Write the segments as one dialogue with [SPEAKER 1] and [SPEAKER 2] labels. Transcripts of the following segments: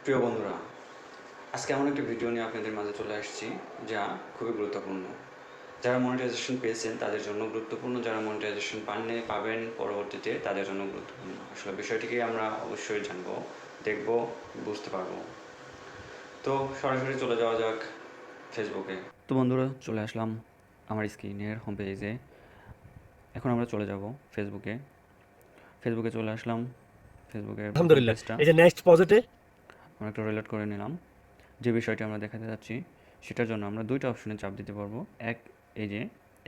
[SPEAKER 1] প্রিয় বন্ধুরা, আজকে এমন একটা ভিডিও নিয়ে আপনাদের মাঝে চলে আসছি যা খুবই গুরুত্বপূর্ণ। যারা মনিটাইজেশন পেয়েছেন তাদের জন্য গুরুত্বপূর্ণ, যারা মনিটাইজেশন পাননি পাবেন পরবর্তীতে তাদের জন্য গুরুত্বপূর্ণ। আসলে বিষয়টিকে আমরা অবশ্যই জানবো, দেখব, বুঝতে পারবো। তো সরাসরি চলে যাওয়া যাক ফেসবুকে। তো বন্ধুরা, চলে আসলাম আমার স্ক্রিনের হোম পেজে। এখন আমরা চলে যাব ফেসবুকে। ফেসবুকে চলে আসলাম। ফেসবুকের প্রথম
[SPEAKER 2] আলহামদুলিল্লাহ।
[SPEAKER 1] পেজটা
[SPEAKER 2] এই যে নেক্সট পজেটে
[SPEAKER 1] আমরা একটু রিলোড করে নিলাম। যে বিষয়টি আমরা দেখাতে যাচ্ছি সেটার জন্য আমরা দুইটা অপশনে চাপ দিতে পারবো। এক, এই যে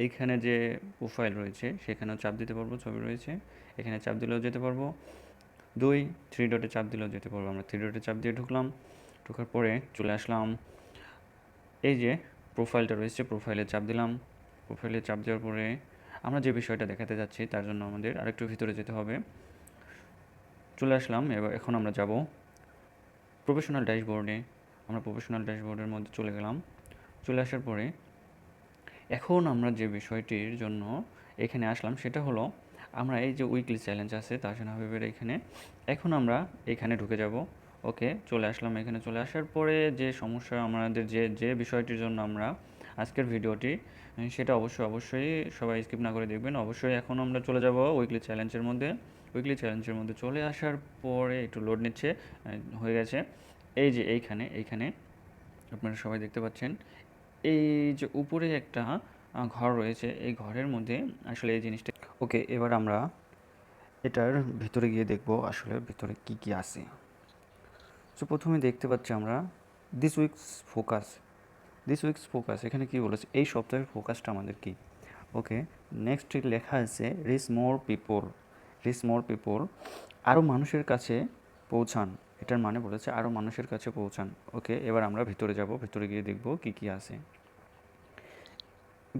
[SPEAKER 1] এইখানে যে প্রোফাইল রয়েছে সেখানেও চাপ দিতে পারবো, ছবি রয়েছে এখানে চাপ দিলেও যেতে পারবো। দুই, থ্রি ডটে চাপ দিলেও যেতে পারবো। আমরা থ্রি ডটে চাপ দিয়ে ঢুকলাম। ঢোকার পরে চলে আসলাম, এই যে প্রোফাইলটা রয়েছে প্রোফাইলে চাপ দিলাম। প্রোফাইলে চাপ দেওয়ার পরে আমরা যে বিষয়টা দেখাতে যাচ্ছি তার জন্য আমাদের আরেকটু ভিতরে যেতে হবে। চলে আসলাম। এখন আমরা যাব প্রফেশনাল ড্যাশবোর্ডে। আমরা প্রফেশনাল ড্যাশবোর্ডের মধ্যে চলে গেলাম। চলে আসার পরে এখন আমরা যে বিষয়টির জন্য এখানে আসলাম সেটা হলো, আমরা এই যে উইকলি চ্যালেঞ্জ আছে তাহসান হাবিবের এখানে, এখন আমরা এখানে ঢুকে যাব। ওকে, চলে আসলাম। এখানে চলে আসার পরে যে সমস্যা আমাদের যে বিষয়টির জন্য আমরা আজকের ভিডিওটি, সেটা অবশ্যই সবাই স্কিপ না করে দেখবেন। অবশ্যই এখন আমরা চলে যাব উইকলি চ্যালেঞ্জের মধ্যে। উইকলি চ্যালেঞ্জের মধ্যে চলে আসার পরে একটু লোড নিচ্ছে, হয়ে গেছে। এই যে এইখানে আপনারা সবাই দেখতে পাচ্ছেন, এই যে উপরে একটা ঘর রয়েছে, এই ঘরের মধ্যে আসলে এই জিনিসটা। ওকে, এবার আমরা এটার ভিতরে গিয়ে দেখব আসলে ভিতরে কি কি আছে। সো প্রথমে দেখতে পাচ্ছি আমরা this weeks focus. This weeks focus এখানে কি বলেছে, এই সপ্তাহের ফোকাসটা আমাদের কি। ওকে, নেক্সট লেখা আছে rich more people. Rich more people, আরও মানুষের কাছে পৌঁছান। এটার মানে বলেছে আরও মানুষের কাছে পৌঁছান। ওকে, এবার আমরা ভিতরে যাব, ভিতরে গিয়ে দেখব কি কি আছে।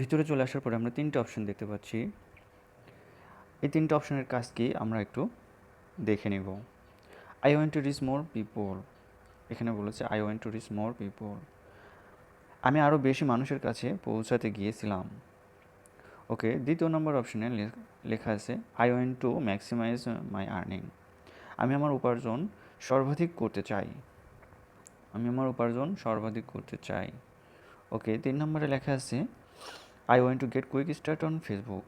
[SPEAKER 1] ভিতরে চলে আসার পরে আমরা তিনটে অপশন দেখতে পাচ্ছি। এই তিনটে অপশনের কাজ কি আমরা একটু দেখে নেব। I want to reach more people, এখানে বলেছে I want to reach more people, আমি আরও বেশি মানুষের কাছে পৌঁছাতে গিয়েছিলাম। ওকে, দ্বিতীয় নম্বর অপশনে লেখা আছে I want to maximise my earning, আমি আমার উপার্জন সর্বাধিক করতে চাই। আমি আমার উপার্জন সর্বাধিক করতে চাই। ওকে, 3 নম্বরে লেখা আছে I want to get quick start on Facebook,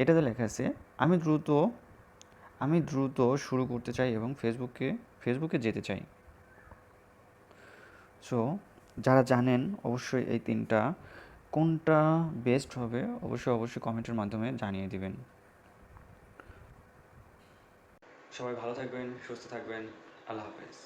[SPEAKER 1] এটাতে লেখা আছে আমি দ্রুত শুরু করতে চাই এবং ফেসবুকে যেতে চাই। সো যারা জানেন অবশ্যই এই তিনটা কোনটা বেস্ট হবে অবশ্যই কমেন্টের মাধ্যমে জানিয়ে দিবেন। সবাই ভালো থাকবেন, সুস্থ থাকবেন। আল্লাহ হাফেজ।